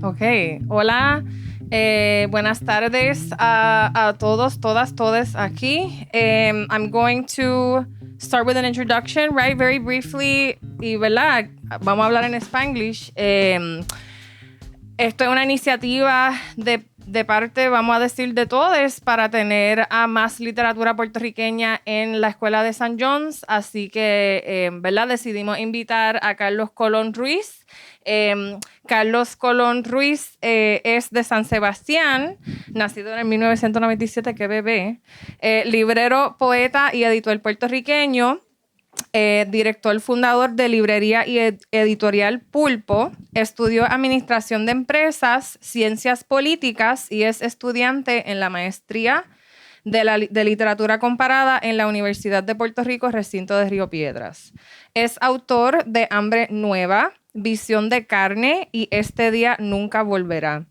Ok, hola, buenas tardes a todos, todas, todes aquí. I'm going to start with an introduction, right, very briefly, y ¿verdad? Vamos a hablar en Spanglish. Esto es una iniciativa de parte, vamos a decir, de todos para tener a más literatura puertorriqueña en la Escuela de St. John's. Así que, ¿verdad? Decidimos invitar a Carlos Colón Ruiz. Carlos Colón Ruiz es de San Sebastián, nacido en el 1997, que bebé. Librero, poeta y editor puertorriqueño. Director fundador de librería y editorial Pulpo, estudió administración de empresas, ciencias políticas y es estudiante en la maestría de literatura comparada en la Universidad de Puerto Rico, recinto de Río Piedras. Es autor de Hambre Nueva, Visión de Carne y Este Día Nunca Volverá.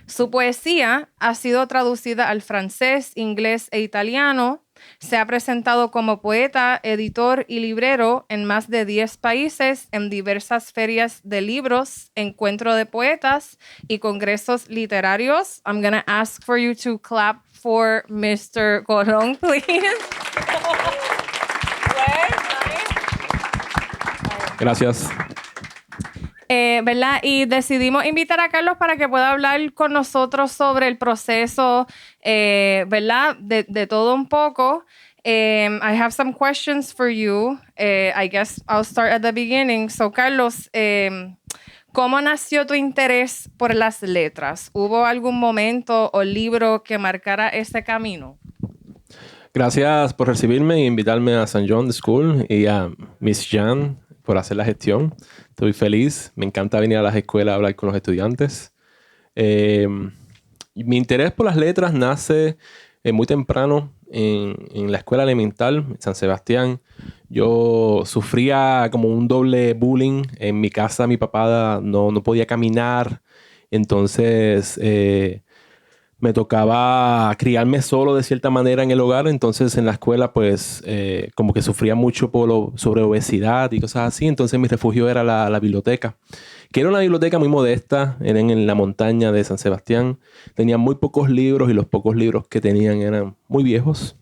Su poesía ha sido traducida al francés, inglés e italiano. Se ha presentado como poeta, editor y librero en más de 10 países, en diversas ferias de libros, encuentro de poetas y congresos literarios. I'm going to ask for you to clap for Mr. Colón, please. Gracias. ¿Verdad? Y decidimos invitar a Carlos para que pueda hablar con nosotros sobre el proceso, ¿verdad? De todo un poco. I have some questions for you. I guess I'll start at the beginning. So, Carlos, ¿cómo nació tu interés por las letras? ¿Hubo algún momento o libro que marcara ese camino? Gracias por recibirme e invitarme a St. John's School y a Miss Jan por hacer la gestión. Estoy feliz. Me encanta venir a las escuelas a hablar con los estudiantes. Mi interés por las letras nace muy temprano en la escuela elemental en San Sebastián. Yo sufría como un doble bullying. En mi casa mi papá no podía caminar. Entonces me tocaba criarme solo de cierta manera en el hogar. Entonces en la escuela pues como que sufría mucho sobre obesidad y cosas así. Entonces mi refugio era la biblioteca, que era una biblioteca muy modesta. Era en la montaña de San Sebastián. Tenía muy pocos libros y los pocos libros que tenían eran muy viejos.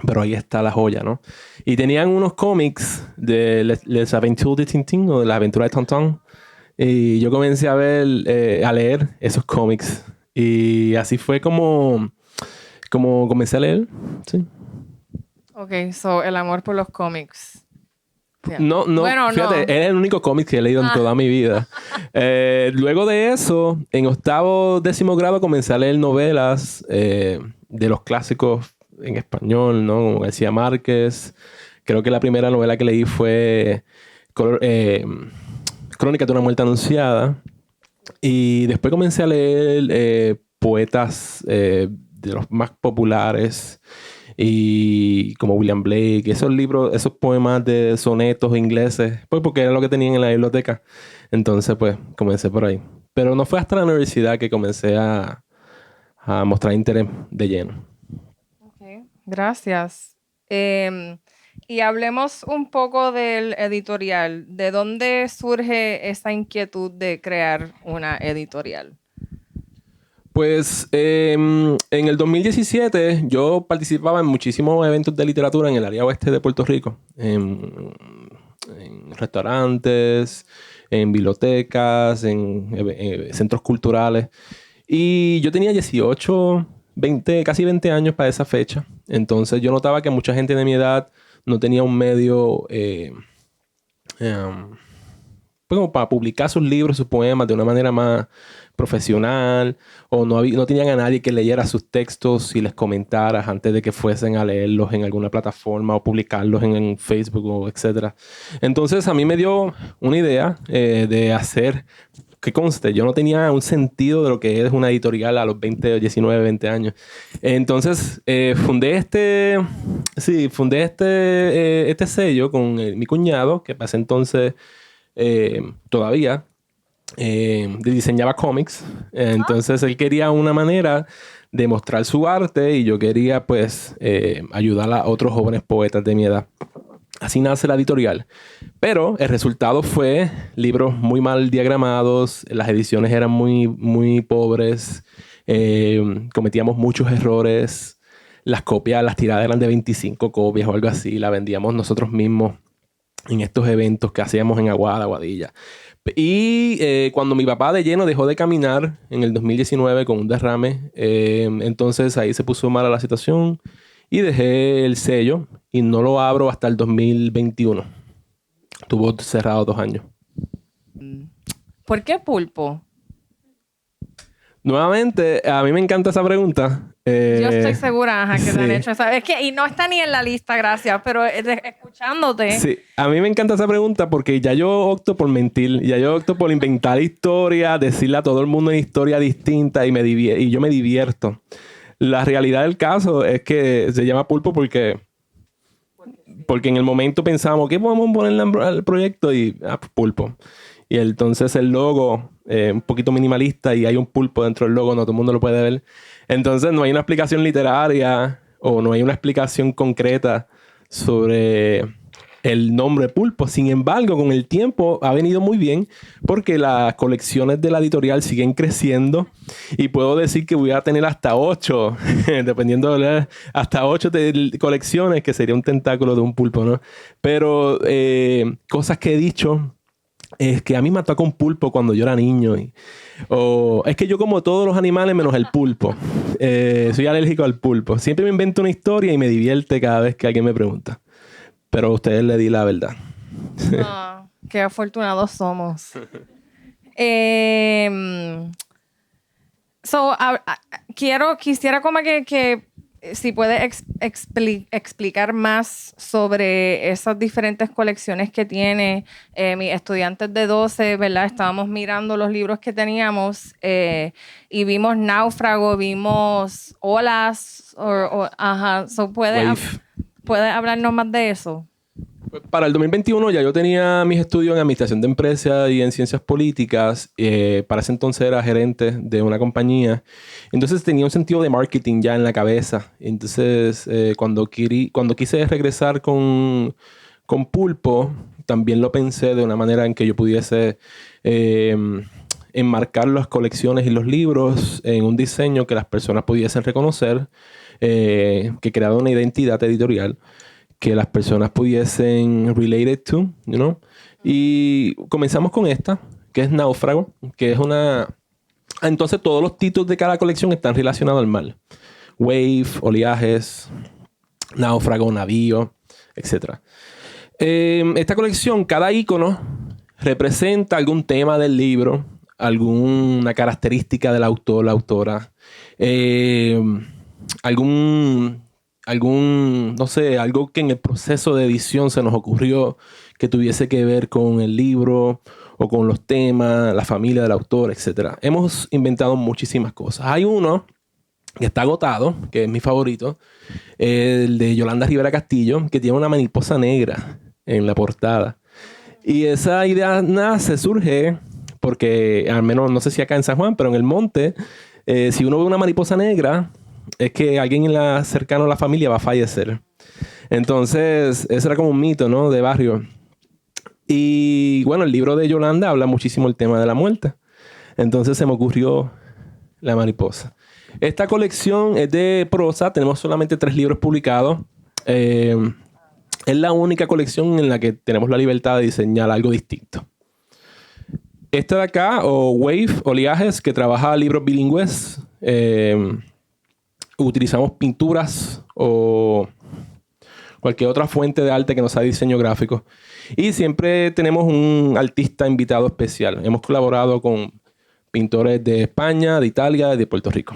Pero ahí está la joya, ¿no? Y tenían unos cómics de Les Aventures de Tintín o de la aventura de Tintín. Y yo comencé a leer esos cómics. Y así fue como comencé a leer, sí. Ok, so el amor por los cómics. Yeah. No, bueno, fíjate, no. Es el único cómic que he leído en toda mi vida. Luego de eso, en 8º, 10º grado comencé a leer novelas de los clásicos en español, ¿no? Como García Márquez. Creo que la primera novela que leí fue Crónica de una muerte anunciada. Y después comencé a leer poetas de los más populares y como William Blake, esos libros, esos poemas de sonetos ingleses, pues porque era lo que tenían en la biblioteca. Entonces pues comencé por ahí. Pero no fue hasta la universidad que comencé a mostrar interés de lleno. Okay, gracias. Y hablemos un poco del editorial. ¿De dónde surge esa inquietud de crear una editorial? Pues en el 2017 yo participaba en muchísimos eventos de literatura en el área oeste de Puerto Rico. En restaurantes, en bibliotecas, en centros culturales. Y yo tenía 18, 20, casi 20 años para esa fecha. Entonces yo notaba que mucha gente de mi edad no tenía un medio como para publicar sus libros, sus poemas de una manera más profesional, o no tenían a nadie que leyera sus textos y les comentara antes de que fuesen a leerlos en alguna plataforma o publicarlos en Facebook o etc. Entonces a mí me dio una idea de hacer, que conste, yo no tenía un sentido de lo que es una editorial a los 20, 19, 20 años. Entonces fundé este sello con mi cuñado, que para ese entonces todavía diseñaba cómics. Entonces él quería una manera de mostrar su arte y yo quería pues ayudar a otros jóvenes poetas de mi edad. Así nace la editorial. Pero el resultado fue libros muy mal diagramados, las ediciones eran muy, muy pobres, cometíamos muchos errores, las copias, las tiradas eran de 25 copias o algo así, la vendíamos nosotros mismos en estos eventos que hacíamos en Aguada, Aguadilla. Y cuando mi papá de lleno dejó de caminar en el 2019 con un derrame, entonces ahí se puso mala la situación y dejé el sello y no lo abro hasta el 2021. Estuvo cerrado 2 años. ¿Por qué pulpo? Nuevamente, a mí me encanta esa pregunta. Yo estoy segura, ajá, que sí. te han hecho esa. Es que, y no está ni en la lista, gracias, pero escuchándote. Sí, a mí me encanta esa pregunta porque ya yo opto por mentir, ya yo opto por inventar historias, decirle a todo el mundo una historia distinta y yo me divierto. La realidad del caso es que se llama pulpo porque en el momento pensamos, ¿qué podemos ponerle al proyecto? Y pues, pulpo. Y entonces el logo, un poquito minimalista y hay un pulpo dentro del logo, no todo el mundo lo puede ver. Entonces no hay una explicación literaria o no hay una explicación concreta sobre el nombre pulpo. Sin embargo, con el tiempo ha venido muy bien porque las colecciones de la editorial siguen creciendo y puedo decir que voy a tener hasta 8, dependiendo de hasta 8 colecciones, que sería un tentáculo de un pulpo, ¿no? Pero cosas que he dicho es que a mí me atacó un pulpo cuando yo era niño. O es que yo como todos los animales menos el pulpo. Soy alérgico al pulpo. Siempre me invento una historia y me divierte cada vez que alguien me pregunta. Pero a ustedes le di la verdad. Qué afortunados somos. Quisiera como que si puedes explicar más sobre esas diferentes colecciones que tiene. Mis estudiantes de 12, ¿verdad? Estábamos mirando los libros que teníamos y vimos Náufrago, vimos Olas, ajá. ¿Puedes hablarnos más de eso? Para el 2021 ya yo tenía mis estudios en administración de empresas y en ciencias políticas. Para ese entonces era gerente de una compañía. Entonces tenía un sentido de marketing ya en la cabeza. Entonces cuando quise regresar con Pulpo, también lo pensé de una manera en que yo pudiese enmarcar las colecciones y los libros en un diseño que las personas pudiesen reconocer, que creara una identidad editorial que las personas pudiesen relate it to, you know? Y comenzamos con esta, que es Náufrago, que es una... Entonces todos los títulos de cada colección están relacionados al mar. Wave, oleajes, náufrago, navío, etc. Esta colección, cada icono representa algún tema del libro, alguna característica del autor, la autora, no sé, algo que en el proceso de edición se nos ocurrió que tuviese que ver con el libro o con los temas, la familia del autor, etc. Hemos inventado muchísimas cosas. Hay uno que está agotado, que es mi favorito, el de Yolanda Rivera Castillo, que tiene una mariposa negra en la portada. Y esa idea surge porque, al menos no sé si acá en San Juan, pero en el monte, si uno ve una mariposa negra, es que alguien cercano a la familia va a fallecer. Entonces, eso era como un mito, ¿no? De barrio. Y bueno, el libro de Yolanda habla muchísimo del tema de la muerte. Entonces se me ocurrió la mariposa. Esta colección es de prosa. Tenemos solamente 3 libros publicados. Es la única colección en la que tenemos la libertad de diseñar algo distinto. Esta de acá, o Wave, Oleajes, que trabaja libros bilingües. Utilizamos pinturas o cualquier otra fuente de arte que no sea diseño gráfico. Y siempre tenemos un artista invitado especial. Hemos colaborado con pintores de España, de Italia y de Puerto Rico.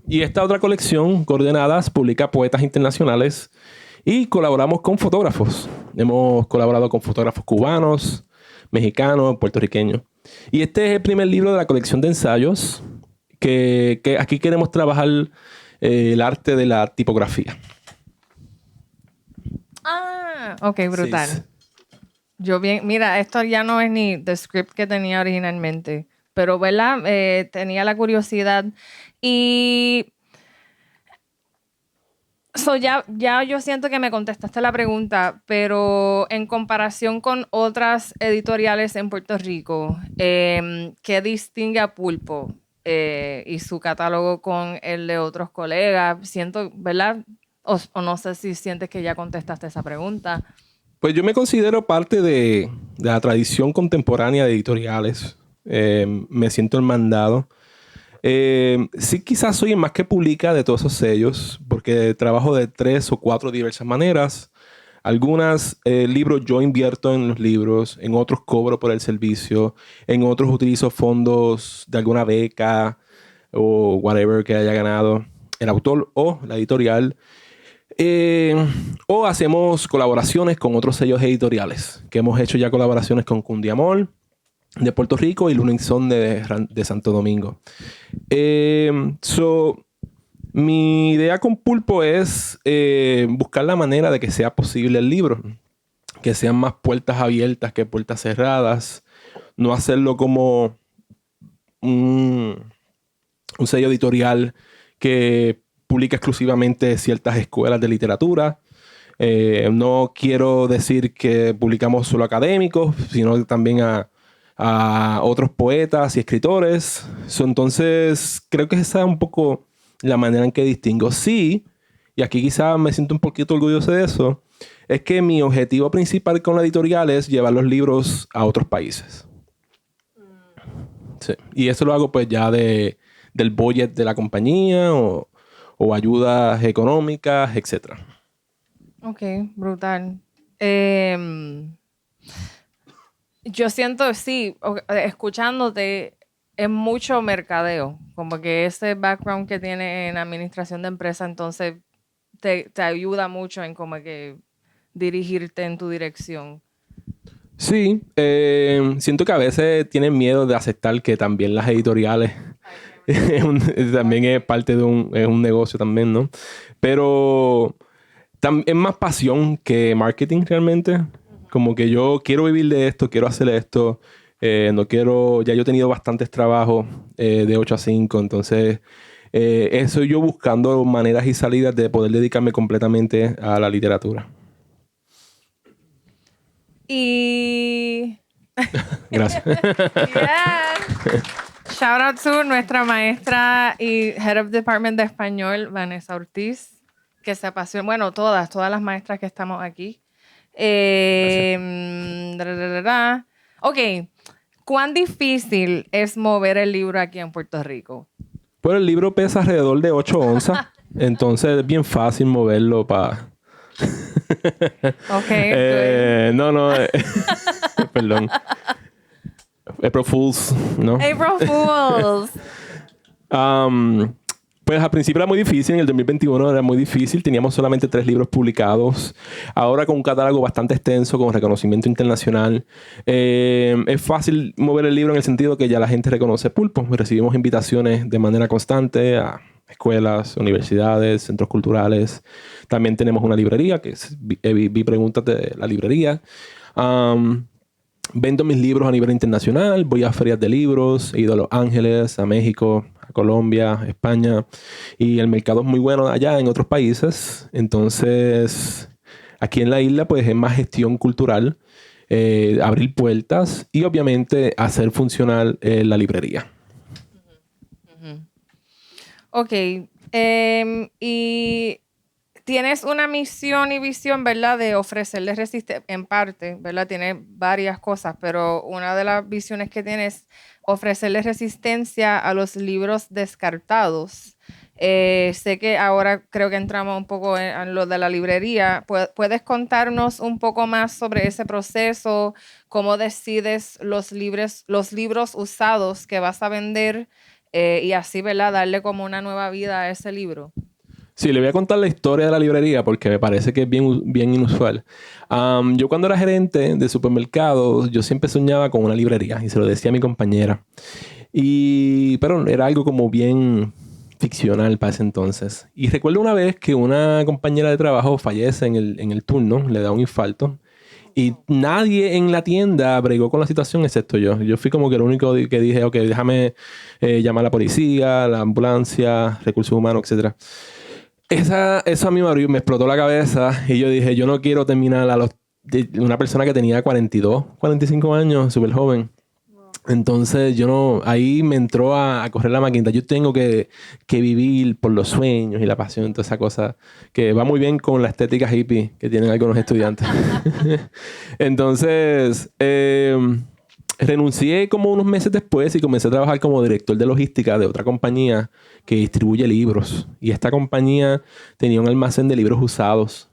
Y esta otra colección, Coordenadas, publica poetas internacionales y colaboramos con fotógrafos. Hemos colaborado con fotógrafos cubanos, mexicanos, puertorriqueños. Y este es el primer libro de la colección de ensayos que aquí queremos trabajar el arte de la tipografía. Ok, brutal. Sí. Mira, esto ya no es ni the script que tenía originalmente, pero, ¿verdad? Tenía la curiosidad. Y Ya yo siento que me contestaste la pregunta, pero en comparación con otras editoriales en Puerto Rico, ¿qué distingue a Pulpo y su catálogo con el de otros colegas? Siento, ¿verdad? O no sé si sientes que ya contestaste esa pregunta. Pues yo me considero parte de la tradición contemporánea de editoriales. Me siento hermandado. Sí, quizás soy el más que publica de todos esos sellos, porque trabajo de 3 o 4 diversas maneras. Algunas libros yo invierto en los libros, en otros cobro por el servicio, en otros utilizo fondos de alguna beca o whatever que haya ganado el autor o la editorial. O hacemos colaboraciones con otros sellos editoriales, que hemos hecho ya colaboraciones con Cundiamor de Puerto Rico y Lunixon de Santo Domingo. Mi idea con Pulpo es buscar la manera de que sea posible el libro, que sean más puertas abiertas que puertas cerradas, no hacerlo como un sello editorial que publica exclusivamente ciertas escuelas de literatura. No quiero decir que publicamos solo académicos, sino también a otros poetas y escritores. Entonces, creo que esa es un poco la manera en que distingo. Sí, y aquí quizás me siento un poquito orgulloso de eso, es que mi objetivo principal con la editorial es llevar los libros a otros países. Sí. Y eso lo hago pues ya del budget de la compañía o ayudas económicas, etc. Ok, brutal. Yo siento, sí, escuchándote, es mucho mercadeo. Como que ese background que tiene en administración de empresa, entonces te ayuda mucho en como que dirigirte en tu dirección. Sí, siento que a veces tienen miedo de aceptar que también las editoriales también es parte de un negocio también, ¿no? Pero es más pasión que marketing realmente. Como que yo quiero vivir de esto, quiero hacer esto. No quiero... Ya yo he tenido bastantes trabajos de 8 a 5. Entonces, eso yo buscando maneras y salidas de poder dedicarme completamente a la literatura. Y... Gracias. Yes. Shout out to nuestra maestra y Head of Department de Español, Vanessa Ortiz, que se apasiona... Bueno, todas las maestras que estamos aquí. Ok. ¿Cuán difícil es mover el libro aquí en Puerto Rico? Pues el libro pesa alrededor de 8 onzas. Entonces es bien fácil moverlo para... No. Perdón. April Fools, ¿no? April Fools. Pues al principio era muy difícil, en el 2021 era muy difícil, teníamos solamente 3 libros publicados, ahora con un catálogo bastante extenso, con reconocimiento internacional. Es fácil mover el libro en el sentido que ya la gente reconoce Pulpo, recibimos invitaciones de manera constante a escuelas, universidades, centros culturales. También tenemos una librería, que es Vi Preguntas de la librería. Vendo mis libros a nivel internacional, voy a ferias de libros, he ido a Los Ángeles, a México, a Colombia, a España, y el mercado es muy bueno allá en otros países. Entonces, aquí en la isla pues es más gestión cultural, abrir puertas y obviamente hacer funcionar la librería. Ok. Y tienes una misión y visión, ¿verdad? De ofrecerle resistencia, en parte, ¿verdad? Tiene varias cosas, pero una de las visiones que tienes es ofrecerle resistencia a los libros descartados. Sé que ahora creo que entramos un poco en lo de la librería. ¿Puedes contarnos un poco más sobre ese proceso? ¿Cómo decides los libros usados que vas a vender? Y así, ¿verdad? Darle como una nueva vida a ese libro. Sí, le voy a contar la historia de la librería porque me parece que es bien inusual. Yo cuando era gerente de supermercados, yo siempre soñaba con una librería y se lo decía a mi compañera. Pero era algo como bien ficcional para ese entonces. Y recuerdo una vez que una compañera de trabajo fallece en el turno, le da un infarto. Y nadie en la tienda bregó con la situación excepto yo. Yo fui como que el único que dije, ok, déjame llamar a la policía, la ambulancia, recursos humanos, etc. Eso a mí me explotó la cabeza y yo dije, yo no quiero terminar una persona que tenía 42, 45 años, súper joven. Entonces ahí me entró a correr la maquinita. Yo tengo que vivir por los sueños y la pasión, toda esa cosa que va muy bien con la estética hippie que tienen algunos estudiantes. Entonces, renuncié como unos meses después y comencé a trabajar como director de logística de otra compañía que distribuye libros. Y esta compañía tenía un almacén de libros usados.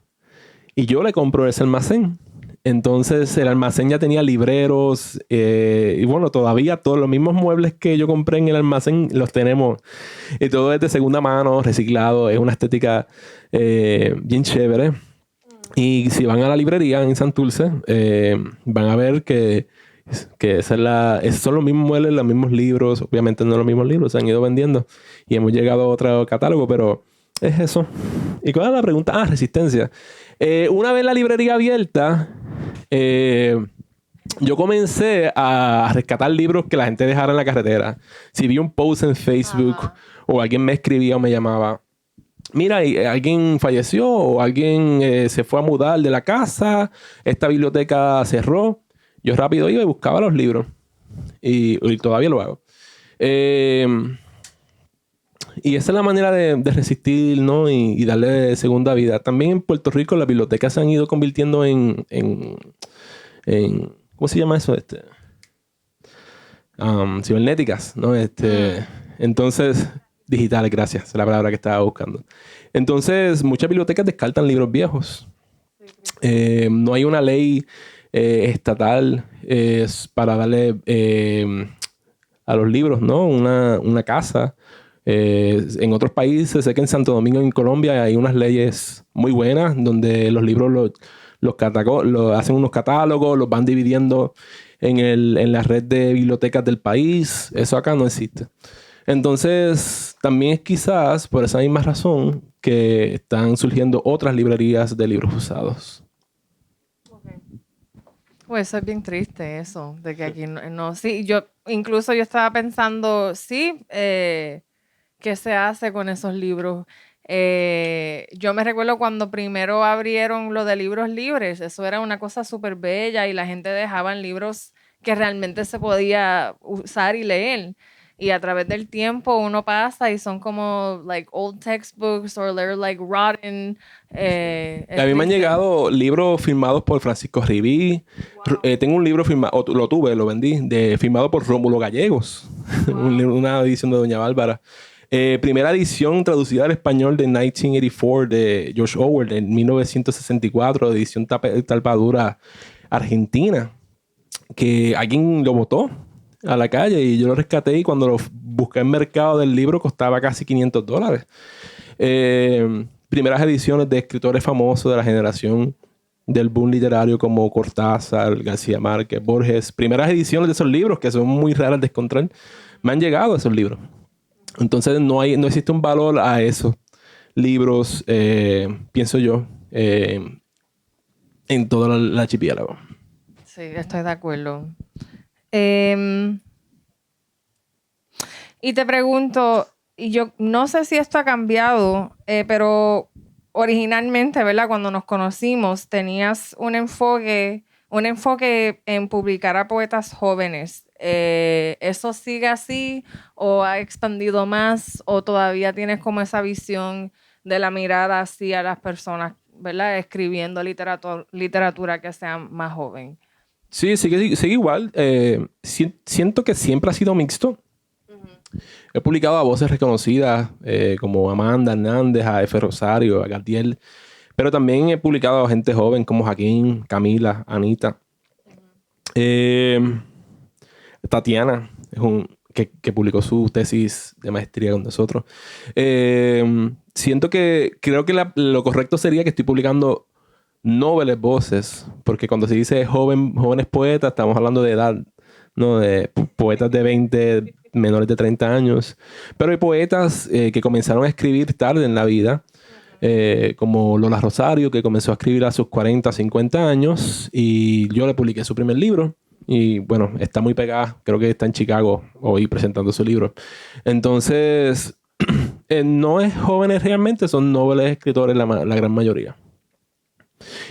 Y yo le compro ese almacén. Entonces el almacén ya tenía libreros y bueno, todavía todos los mismos muebles que yo compré en el almacén los tenemos. Y todo es de segunda mano, reciclado. Es una estética bien chévere. Y si van a la librería en Santurce, van a ver que son los mismos muebles, los mismos libros. Obviamente no los mismos libros, se han ido vendiendo. Y hemos llegado a otro catálogo, pero es eso. ¿Y cuál es la pregunta? Ah, resistencia. Una vez la librería abierta, yo comencé a rescatar libros que la gente dejara en la carretera. Si vi un post en Facebook o alguien me escribía o me llamaba, mira, alguien falleció o alguien se fue a mudar de la casa, esta biblioteca cerró, yo rápido iba y buscaba los libros. Y todavía lo hago. Y esa es la manera de resistir, ¿no? Y darle segunda vida. También en Puerto Rico las bibliotecas se han ido convirtiendo en ¿cómo se llama eso? Cibernéticas, ¿no? Entonces, digitales, gracias. Es la palabra que estaba buscando. Entonces, muchas bibliotecas descartan libros viejos. No hay una ley estatal para darle a los libros, ¿no? Una casa. En otros países, sé que en Santo Domingo, en Colombia, hay unas leyes muy buenas donde los libros hacen unos catálogos, los van dividiendo en la red de bibliotecas del país. Eso acá no existe. Entonces, también es quizás por esa misma razón que están surgiendo otras librerías de libros usados. Pues eso es bien triste, eso, de que aquí no sí, yo estaba pensando, sí, ¿qué se hace con esos libros? Yo me recuerdo cuando primero abrieron lo de libros libres, eso era una cosa súper bella y la gente dejaba libros que realmente se podía usar y leer. Y a través del tiempo uno pasa y son como like old textbooks or they're like rotten. A mí me han llegado libros firmados por Francisco Ribí. Wow. Tengo un libro firmado, lo tuve, lo vendí, firmado por Rómulo Gallegos. Wow. Una edición de Doña Bárbara. Primera edición traducida al español de 1984 de George Orwell, en 1964, edición tapadura argentina, que alguien lo botó a la calle y yo lo rescaté y cuando lo busqué en mercado del libro costaba casi $500. Primeras ediciones de escritores famosos de la generación del boom literario como Cortázar, García Márquez, Borges. Primeras ediciones de esos libros que son muy raras de encontrar. Me han llegado esos libros. Entonces no existe un valor a esos libros, pienso yo, en toda la archipiélago. Sí, estoy de acuerdo. Y te pregunto, y yo no sé si esto ha cambiado, pero originalmente, ¿verdad? Cuando nos conocimos, tenías un enfoque en publicar a poetas jóvenes. ¿Eso sigue así o ha expandido más o todavía tienes como esa visión de la mirada hacia las personas, ¿verdad? Escribiendo literatura que sea más joven? Sí, sigue igual. Siento que siempre ha sido mixto. Uh-huh. He publicado a voces reconocidas como Amanda Hernández, a F. Rosario, a Gatiel, pero también he publicado a gente joven como Joaquín, Camila, Anita. Uh-huh. Tatiana, que publicó su tesis de maestría con nosotros. Creo que lo correcto sería que estoy publicando noveles voces, porque cuando se dice jóvenes poetas, estamos hablando de edad, ¿no? De poetas de 20, menores de 30 años. Pero hay poetas que comenzaron a escribir tarde en la vida, como Lola Rosario, que comenzó a escribir a sus 40, 50 años, y yo le publiqué su primer libro. Y bueno, está muy pegada. Creo que está en Chicago hoy presentando su libro. Entonces, No es jóvenes realmente, son nobles escritores la gran mayoría.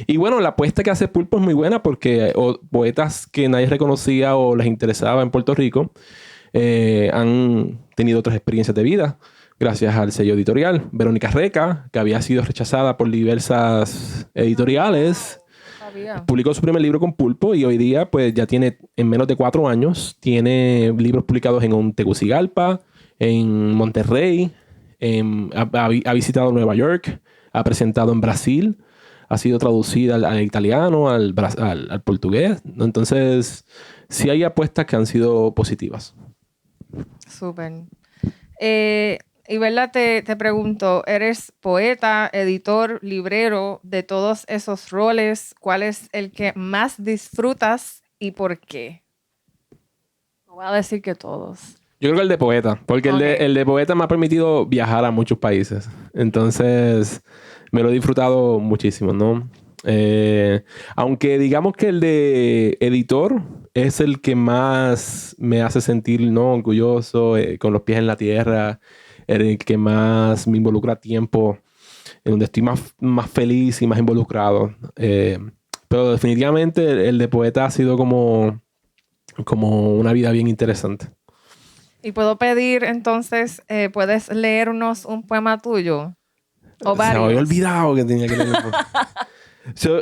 Y bueno, la apuesta que hace Pulpo es muy buena porque poetas que nadie reconocía o les interesaba en Puerto Rico han tenido otras experiencias de vida gracias al sello editorial. Verónica Reca, que había sido rechazada por diversas editoriales, publicó su primer libro con Pulpo y hoy día pues ya tiene, en menos de 4 años, tiene libros publicados en Tegucigalpa, en Monterrey, ha visitado Nueva York, ha presentado en Brasil, ha sido traducida al italiano, al portugués. Entonces, sí hay apuestas que han sido positivas. Súper. Y verdad, te pregunto, ¿eres poeta, editor, librero? De todos esos roles, ¿cuál es el que más disfrutas y por qué? Voy a decir que todos. Yo creo que el de poeta, porque el de poeta me ha permitido viajar a muchos países. Entonces, me lo he disfrutado muchísimo, ¿no? Aunque digamos que el de editor es el que más me hace sentir, ¿no?, orgulloso, con los pies en la tierra, el que más me involucra tiempo, en donde estoy más feliz y más involucrado. Pero definitivamente el de poeta ha sido como una vida bien interesante. Y puedo pedir, entonces, ¿puedes leernos un poema tuyo? ¿O varios? Se me había olvidado que tenía que leer.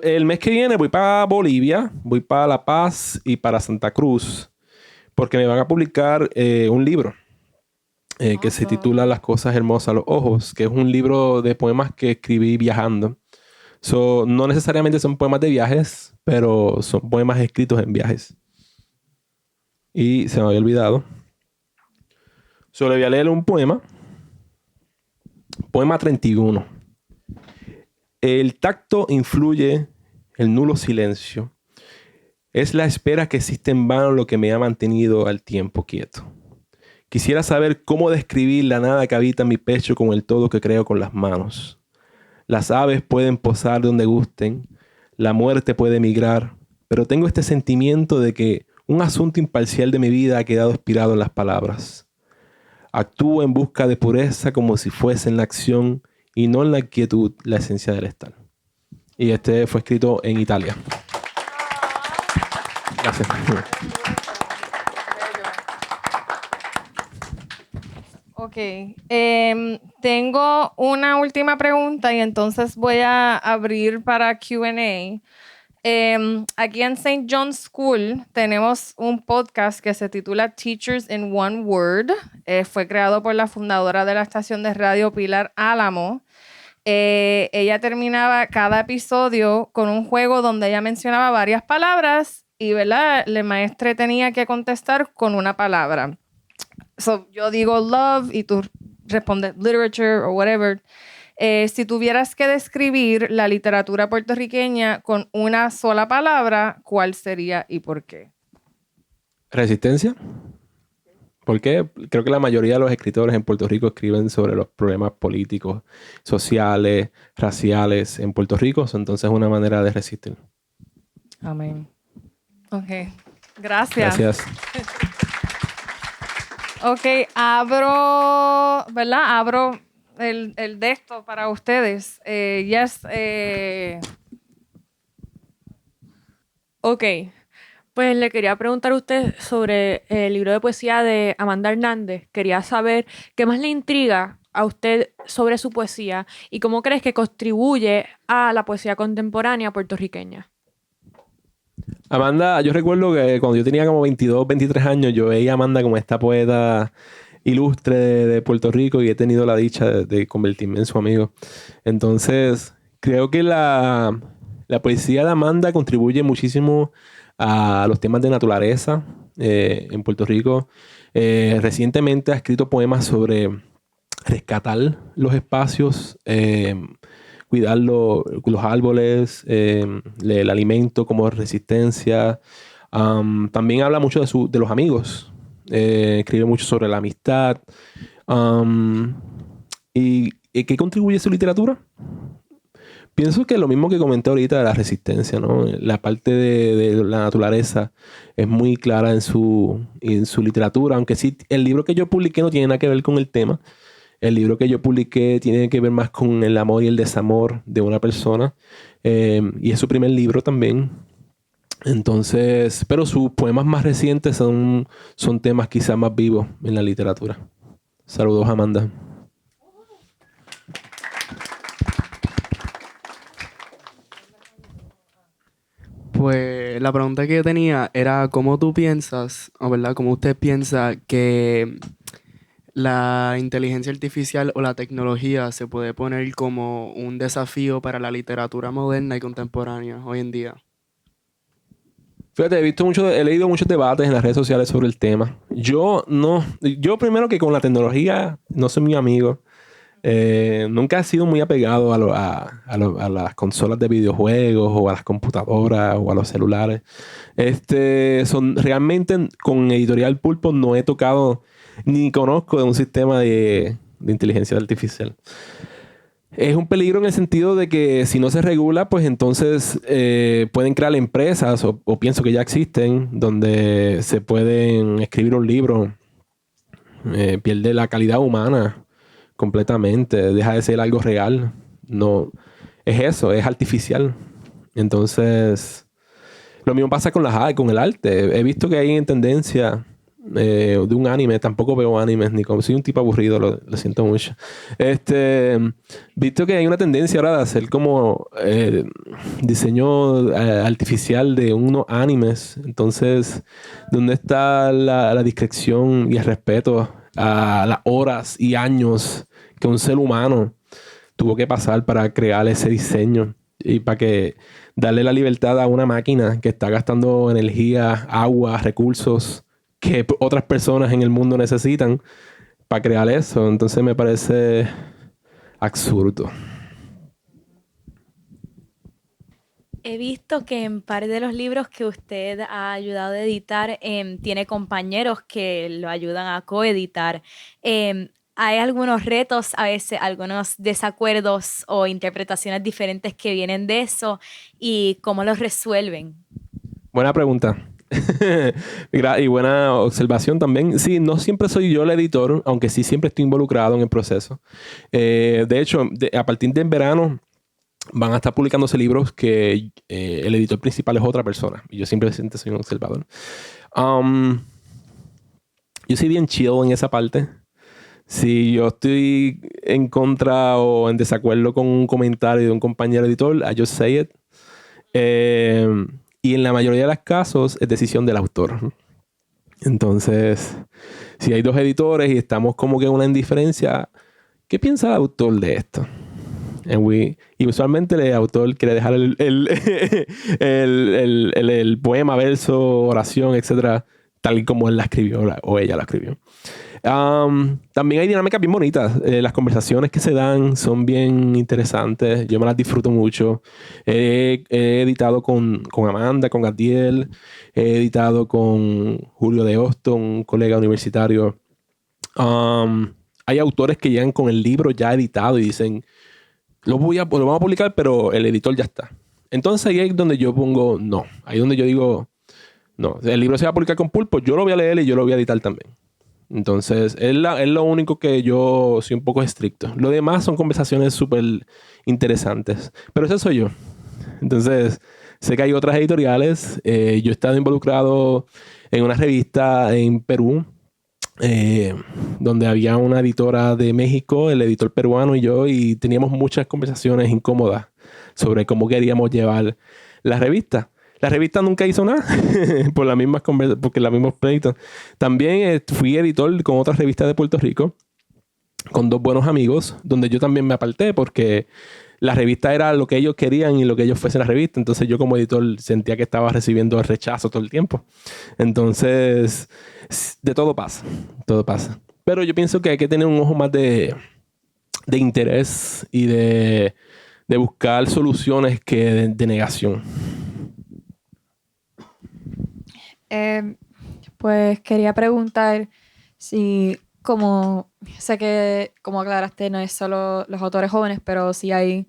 El mes que viene voy para Bolivia, voy para La Paz y para Santa Cruz, porque me van a publicar un libro que se titula Las cosas hermosas a los ojos, que es un libro de poemas que escribí viajando. No necesariamente son poemas de viajes, pero son poemas escritos en viajes. Y se me había olvidado. Le voy a leer un poema. Poema 31. El tacto influye, el nulo silencio. Es la espera que existe en vano lo que me ha mantenido al tiempo quieto. Quisiera saber cómo describir la nada que habita en mi pecho con el todo que creo con las manos. Las aves pueden posar donde gusten, la muerte puede migrar, pero tengo este sentimiento de que un asunto imparcial de mi vida ha quedado expirado en las palabras. Actúo en busca de pureza como si fuese en la acción y no en la quietud la esencia del estar. Y este fue escrito en Italia. Gracias. Ok. Tengo una última pregunta y entonces voy a abrir para Q&A. Aquí en St. John's School tenemos un podcast que se titula Teachers in One Word. Fue creado por la fundadora de la estación de radio, Pilar Álamo. Ella terminaba cada episodio con un juego donde ella mencionaba varias palabras y, ¿verdad?, el maestre tenía que contestar con una palabra. Yo digo love y tú respondes literature o whatever. Si tuvieras que describir la literatura puertorriqueña con una sola palabra, ¿cuál sería y por qué? Resistencia. ¿Por qué? Creo que la mayoría de los escritores en Puerto Rico escriben sobre los problemas políticos, sociales, raciales en Puerto Rico. Entonces es una manera de resistir. Amén. Ok. Gracias. Gracias. Ok, abro el de esto para ustedes. Ok, pues le quería preguntar a usted sobre el libro de poesía de Amanda Hernández. Quería saber qué más le intriga a usted sobre su poesía y cómo crees que contribuye a la poesía contemporánea puertorriqueña. Amanda, yo recuerdo que cuando yo tenía como 22, 23 años, yo veía a Amanda como esta poeta ilustre de Puerto Rico y he tenido la dicha de convertirme en su amigo. Entonces, creo que la poesía de Amanda contribuye muchísimo a los temas de naturaleza en Puerto Rico. Recientemente ha escrito poemas sobre rescatar los espacios, cuidar los árboles, el alimento como resistencia. También habla mucho de los amigos. Escribe mucho sobre la amistad. ¿Y qué contribuye a su literatura? Pienso que lo mismo que comenté ahorita de la resistencia, ¿no? La parte de la naturaleza es muy clara en su literatura, aunque sí, el libro que yo publiqué no tiene nada que ver con el tema. El libro que yo publiqué tiene que ver más con el amor y el desamor de una persona. Y es su primer libro también. Entonces, pero sus poemas más recientes son temas quizás más vivos en la literatura. Saludos, Amanda. Pues la pregunta que yo tenía era cómo tú piensas, o verdad, cómo usted piensa que la inteligencia artificial o la tecnología se puede poner como un desafío para la literatura moderna y contemporánea hoy en día. Fíjate, he leído muchos debates en las redes sociales sobre el tema. Yo primero que con la tecnología no soy muy amigo. Nunca he sido muy apegado a las consolas de videojuegos o a las computadoras o a los celulares. Realmente con Editorial Pulpo no he tocado ni conozco de un sistema de inteligencia artificial. Es un peligro en el sentido de que si no se regula, pues entonces pueden crear empresas, o pienso que ya existen, donde se pueden escribir un libro, pierde la calidad humana completamente, deja de ser algo real. No, es eso, es artificial. Entonces, lo mismo pasa con con el arte. He visto que hay en tendencia de un anime, tampoco veo animes, ni como soy un tipo aburrido, lo siento mucho. Visto que hay una tendencia ahora de hacer como diseño artificial de unos animes. Entonces, ¿dónde está la discreción y el respeto a las horas y años que un ser humano tuvo que pasar para crear ese diseño? Y para que darle la libertad a una máquina que está gastando energía, agua, recursos que otras personas en el mundo necesitan para crear eso. Entonces me parece absurdo. He visto que en par de los libros que usted ha ayudado a editar, tiene compañeros que lo ayudan a coeditar. Hay algunos retos, a veces algunos desacuerdos o interpretaciones diferentes que vienen de eso y cómo los resuelven. Buena pregunta. Y buena observación también. Sí, no siempre soy yo el editor, aunque sí siempre estoy involucrado en el proceso. De hecho, a partir del verano van a estar publicándose libros que el editor principal es otra persona. Y yo simplemente soy un observador. Yo soy bien chill en esa parte. Si yo estoy en contra o en desacuerdo con un comentario de un compañero editor, I just say it. Y en la mayoría de los casos es decisión del autor. Entonces, si hay dos editores y estamos como que en una indiferencia, ¿qué piensa el autor de esto? Y usualmente el autor quiere dejar el poema, verso, oración, etcétera, tal y como él la escribió o ella la escribió. También hay dinámicas bien bonitas. Las conversaciones que se dan son bien interesantes. Yo me las disfruto mucho. He editado con Amanda, con Gadiel. He editado con Julio de Hostos, un colega universitario. Hay autores que llegan con el libro ya editado y dicen, lo vamos a publicar, pero el editor ya está. Entonces ahí es donde yo pongo no. Ahí es donde yo digo, no, el libro se va a publicar con Pulpo, yo lo voy a leer y yo lo voy a editar también. Entonces, es lo único que yo soy un poco estricto. Lo demás son conversaciones súper interesantes. Pero ese soy yo. Entonces, sé que hay otras editoriales. Yo he estado involucrado en una revista en Perú, donde había una editora de México, el editor peruano y yo, y teníamos muchas conversaciones incómodas sobre cómo queríamos llevar la revista. La revista nunca hizo nada por las mismas porque los mismos pleitos. También fui editor con otra revista de Puerto Rico, con dos buenos amigos, donde yo también me aparté porque la revista era lo que ellos querían y lo que ellos fuesen la revista. Entonces yo como editor sentía que estaba recibiendo el rechazo todo el tiempo. Entonces, de todo pasa. Todo pasa. Pero yo pienso que hay que tener un ojo más de interés y de buscar soluciones que de negación. Pues quería preguntar si, como sé que, como aclaraste, no es solo los autores jóvenes, pero si hay,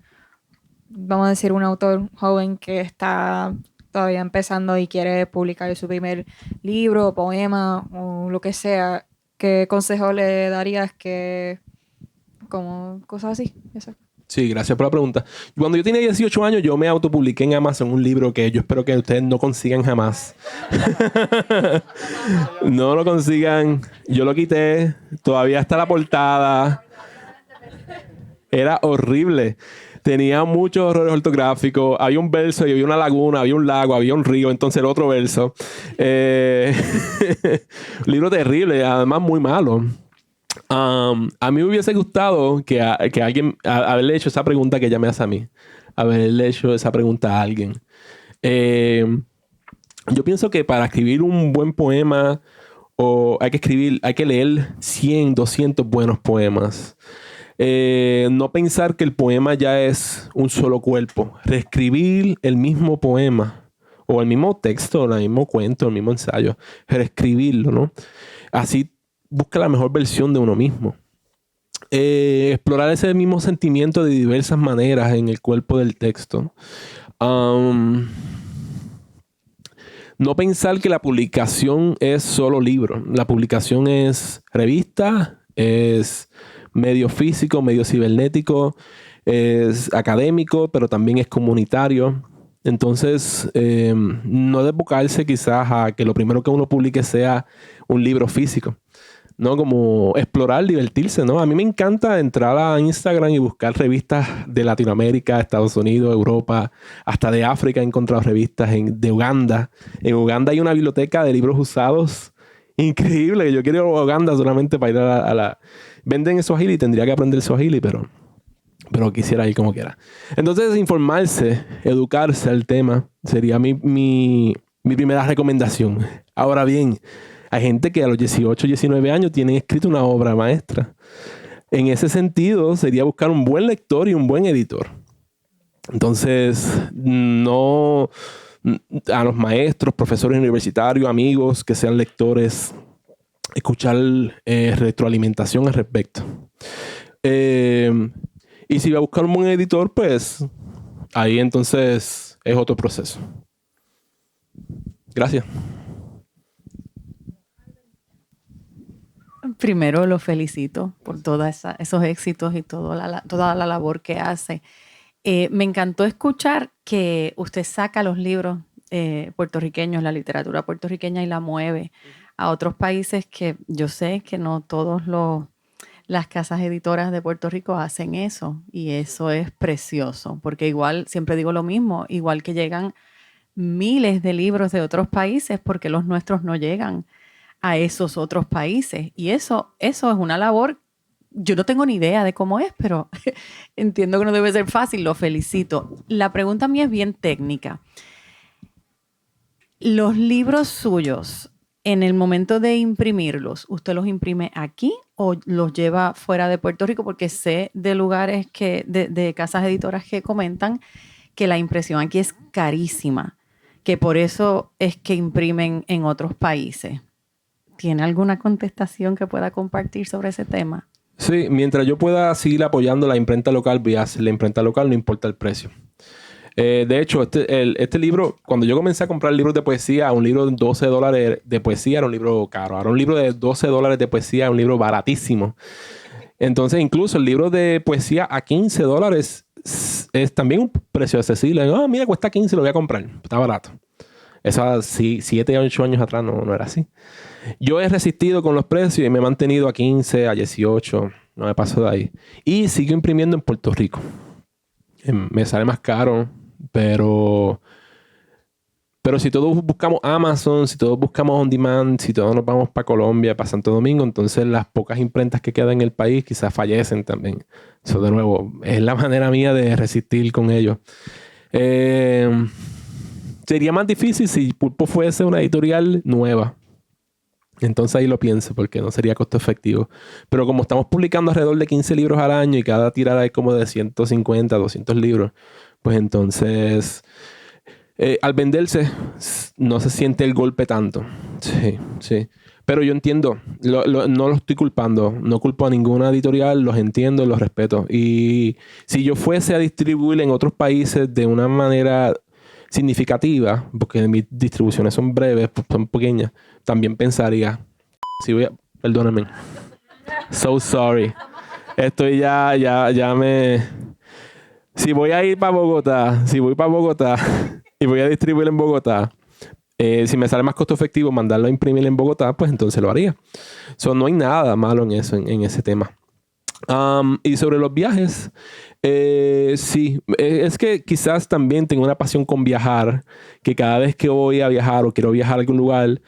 vamos a decir, un autor joven que está todavía empezando y quiere publicar su primer libro, poema o lo que sea, ¿qué consejo le darías que como cosas así. Eso. Sí, gracias por la pregunta. Cuando yo tenía 18 años, yo me autopubliqué en Amazon un libro que yo espero que ustedes no consigan jamás. No lo consigan. Yo lo quité. Todavía está la portada. Era horrible. Tenía muchos errores ortográficos. Había un verso y había una laguna, había un lago, había un río. Entonces el otro verso. Libro terrible, además muy malo. A mí me hubiese gustado que alguien haberle hecho esa pregunta que ella me hace a mí. Haberle hecho esa pregunta a alguien. Yo pienso que para escribir un buen poema hay que leer 100, 200 buenos poemas. No pensar que el poema ya es un solo cuerpo. Reescribir el mismo poema o el mismo texto, el mismo cuento, el mismo ensayo. Reescribirlo, ¿no? Así busca la mejor versión de uno mismo. Explorar ese mismo sentimiento de diversas maneras en el cuerpo del texto. No pensar que la publicación es solo libro. La publicación es revista, es medio físico, medio cibernético, es académico, pero también es comunitario. Entonces, no desbocarse quizás a que lo primero que uno publique sea un libro físico, ¿no? Como explorar, divertirse, ¿no? A mí me encanta entrar a Instagram y buscar revistas de Latinoamérica, Estados Unidos, Europa, hasta de África. He encontrado revistas de Uganda. En Uganda hay una biblioteca de libros usados increíble. Yo quiero ir a Uganda solamente para ir a la... Venden Swahili, tendría que aprender Swahili, pero quisiera ir como quiera. Entonces, informarse, educarse al tema sería mi primera recomendación. Ahora bien, hay gente que a los 18, 19 años tienen escrito una obra maestra. En ese sentido, sería buscar un buen lector y un buen editor. Entonces, no a los maestros, profesores universitarios, amigos que sean lectores, escuchar retroalimentación al respecto. Y si va a buscar un buen editor, pues ahí entonces es otro proceso. Gracias. Primero lo felicito por todos esos éxitos y toda la labor que hace. Me encantó escuchar que usted saca los libros puertorriqueños, la literatura puertorriqueña, y la mueve a otros países que yo sé que no todos las casas editoras de Puerto Rico hacen eso, y eso es precioso, porque igual, siempre digo lo mismo, igual que llegan miles de libros de otros países, porque los nuestros no llegan a esos otros países, y eso es una labor. Yo no tengo ni idea de cómo es, pero entiendo que no debe ser fácil. Lo felicito. La pregunta mía es bien técnica. Los libros suyos, en el momento de imprimirlos, ¿usted los imprime aquí o los lleva fuera de Puerto Rico? Porque sé de lugares de casas editoras que comentan que la impresión aquí es carísima, que por eso es que imprimen en otros países. ¿Tiene alguna contestación que pueda compartir sobre ese tema? Sí, mientras yo pueda seguir apoyando la imprenta local, voy a hacer la imprenta local, no importa el precio. De hecho, este libro, cuando yo comencé a comprar libros de poesía, un libro de $12 de poesía era un libro caro. Ahora un libro de $12 de poesía es un libro baratísimo. Entonces, incluso el libro de poesía a $15 es también un precio accesible. Mira, cuesta 15, lo voy a comprar. Está barato. Eso hace 7 o 8 años atrás no era así. Yo he resistido con los precios y me he mantenido a 15, a 18. No me paso de ahí. Y sigo imprimiendo en Puerto Rico. Me sale más caro, pero si todos buscamos Amazon, si todos buscamos On Demand, si todos nos vamos para Colombia, para Santo Domingo, entonces las pocas imprentas que quedan en el país quizás fallecen también. Eso, de nuevo, es la manera mía de resistir con ellos. Sería más difícil si Pulpo fuese una editorial nueva. Entonces ahí lo pienso, porque no sería costo efectivo. Pero como estamos publicando alrededor de 15 libros al año y cada tirada es como de 150, 200 libros, pues entonces al venderse no se siente el golpe tanto. Sí. Pero yo entiendo, no lo estoy culpando, no culpo a ninguna editorial, los entiendo, los respeto. Y si yo fuese a distribuir en otros países de una manera significativa, porque mis distribuciones son breves, son pequeñas, también pensaría, perdóname, so sorry, Estoy ya me... Si voy a ir para Bogotá, y voy a distribuir en Bogotá, si me sale más costo efectivo mandarlo a imprimir en Bogotá, pues entonces lo haría. No hay nada malo en eso, en ese tema. Y sobre los viajes, sí, es que quizás también tengo una pasión con viajar, que cada vez que voy a viajar o quiero viajar a algún lugar,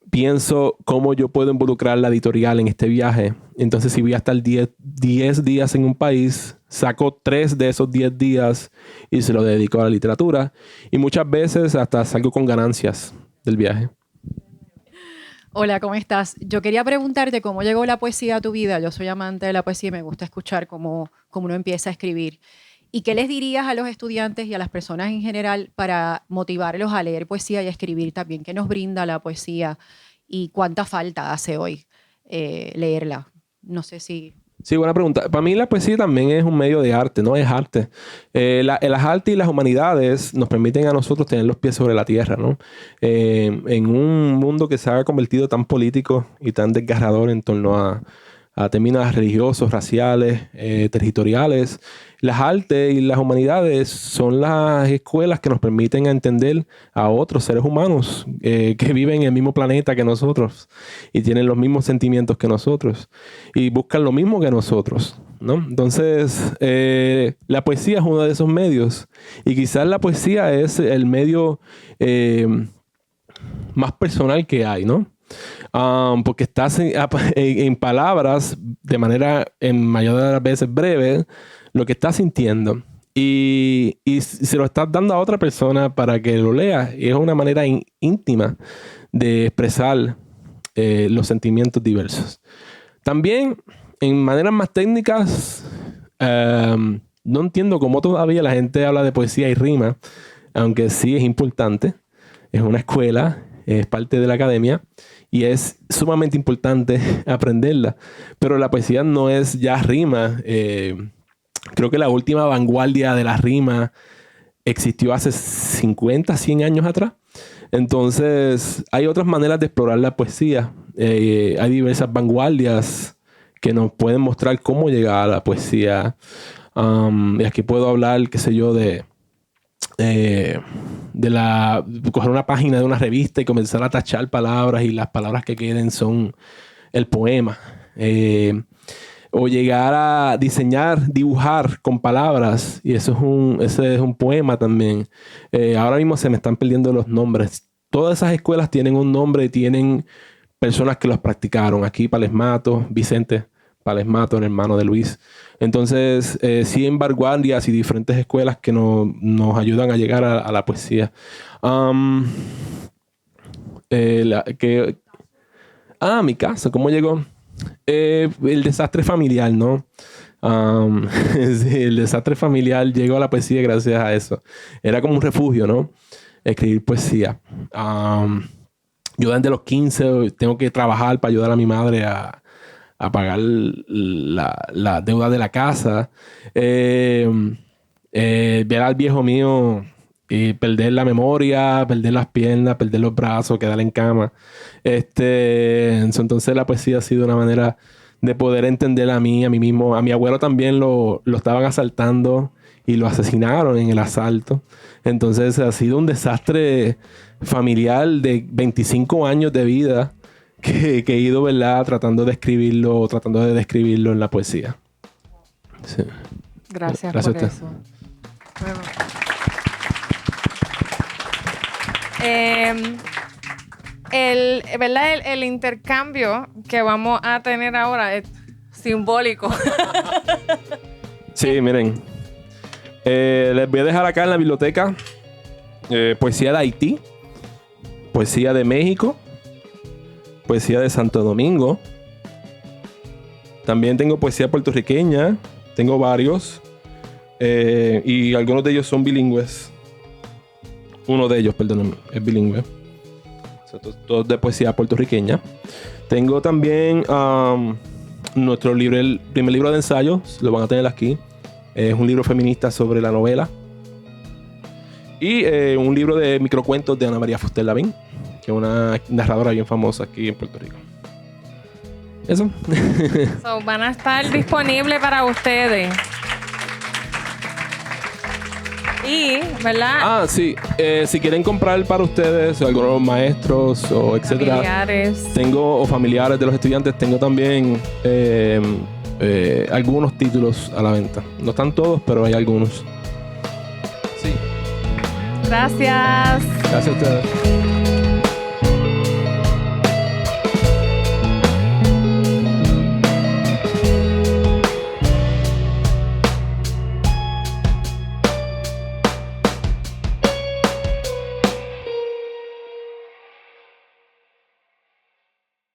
pienso cómo yo puedo involucrar la editorial en este viaje. Entonces, si voy a estar 10 días en un país, saco 3 de esos 10 días y se lo dedico a la literatura. Y muchas veces hasta salgo con ganancias del viaje. Hola, ¿cómo estás? Yo quería preguntarte cómo llegó la poesía a tu vida. Yo soy amante de la poesía y me gusta escuchar cómo uno empieza a escribir. ¿Y qué les dirías a los estudiantes y a las personas en general para motivarlos a leer poesía y a escribir también? ¿Qué nos brinda la poesía y cuánta falta hace hoy leerla? No sé si... Sí, buena pregunta. Para mí la poesía también es un medio de arte, ¿no? Es arte. Las artes y las humanidades nos permiten a nosotros tener los pies sobre la tierra, ¿no? En un mundo que se ha convertido tan político y tan desgarrador en torno a términos religiosos, raciales, territoriales, las artes y las humanidades son las escuelas que nos permiten entender a otros seres humanos que viven en el mismo planeta que nosotros y tienen los mismos sentimientos que nosotros y buscan lo mismo que nosotros, ¿no? Entonces, la poesía es uno de esos medios y quizás la poesía es el medio más personal que hay, ¿no? Porque estás en palabras de manera en mayor de las veces breve lo que estás sintiendo y se lo estás dando a otra persona para que lo lea y es una manera íntima de expresar los sentimientos diversos. También en maneras más técnicas no entiendo cómo todavía la gente habla de poesía y rima, aunque sí es importante, es una escuela, es parte de la academia y es sumamente importante aprenderla. Pero la poesía no es ya rima. Creo que la última vanguardia de la rima existió hace 50, 100 años atrás. Entonces, hay otras maneras de explorar la poesía. Hay diversas vanguardias que nos pueden mostrar cómo llegar a la poesía. Y aquí puedo hablar, qué sé yo, coger una página de una revista y comenzar a tachar palabras y las palabras que queden son el poema. O llegar a dibujar con palabras y ese es un poema también. Ahora mismo se me están perdiendo los nombres. Todas esas escuelas tienen un nombre y tienen personas que los practicaron. Aquí Palesmato, Vicente Palesmato, el hermano de Luis. Entonces, sí hay vanguardias y diferentes escuelas que nos ayudan a llegar a la poesía. Mi casa, ¿cómo llegó? El desastre familiar, ¿no? Sí, el desastre familiar llegó a la poesía gracias a eso. Era como un refugio, ¿no? Escribir poesía. Yo desde los 15 tengo que trabajar para ayudar a mi madre a pagar la deuda de la casa. Ver al viejo mío y perder la memoria, perder las piernas, perder los brazos, quedar en cama. Entonces la poesía ha sido una manera de poder entender a mí mismo. A mi abuelo también lo estaban asaltando y lo asesinaron en el asalto. Entonces ha sido un desastre familiar de 25 años de vida que he ido, ¿verdad? Tratando de describirlo en la poesía. Sí. Gracias a por usted. eso. ¿Verdad? El intercambio que vamos a tener ahora es simbólico. Sí, miren. Les voy a dejar acá en la biblioteca poesía de Haití, poesía de México, poesía de Santo Domingo. También tengo poesía puertorriqueña. Tengo varios. Y algunos de ellos son bilingües. Uno de ellos, perdónenme, es bilingüe. Todos de poesía puertorriqueña. Tengo también nuestro libro, el primer libro de ensayos. Lo van a tener aquí. Es un libro feminista sobre la novela. Y un libro de microcuentos de Ana María Fuster Lavín, que es una narradora bien famosa aquí en Puerto Rico. Eso. So, van a estar disponibles para ustedes. Y, ¿verdad? Sí. Si quieren comprar para ustedes, algunos maestros o etcétera. Familiares. O familiares de los estudiantes, tengo también algunos títulos a la venta. No están todos, pero hay algunos. Sí. Gracias. Gracias a ustedes.